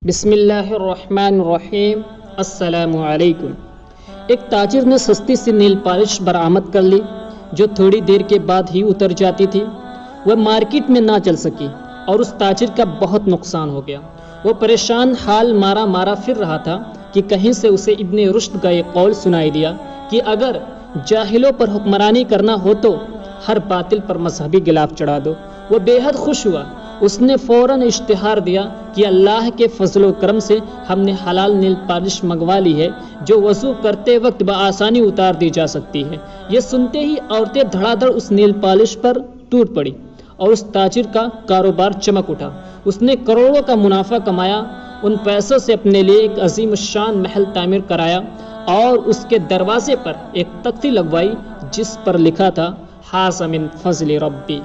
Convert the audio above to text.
بسم اللہ الرحمن الرحیم۔ السلام علیکم۔ ایک تاجر نے سستی سی نیل پالش برآمد کر لی جو تھوڑی دیر کے بعد ہی اتر جاتی تھی۔ وہ مارکیٹ میں نہ چل سکی اور اس تاجر کا بہت نقصان ہو گیا۔ وہ پریشان حال مارا پھر رہا تھا کہ کہیں سے اسے ابن رشد کا ایک قول سنائی دیا کہ اگر جاہلوں پر حکمرانی کرنا ہو تو ہر باطل پر مذہبی غلاف چڑھا دو۔ وہ بے حد خوش ہوا۔ اس نے فوراً اشتہار دیا کہ اللہ کے فضل و کرم سے ہم نے حلال نیل پالش منگوا لی ہے جو وضو کرتے وقت بآسانی اتار دی جا سکتی ہے۔ یہ سنتے ہی عورتیں دھڑا دھڑ اس نیل پالش پر ٹوٹ پڑی اور اس تاجر کا کاروبار چمک اٹھا۔ اس نے کروڑوں کا منافع کمایا۔ ان پیسوں سے اپنے لیے ایک عظیم الشان محل تعمیر کرایا اور اس کے دروازے پر ایک تختی لگوائی جس پر لکھا تھا ھذا من فضل ربی۔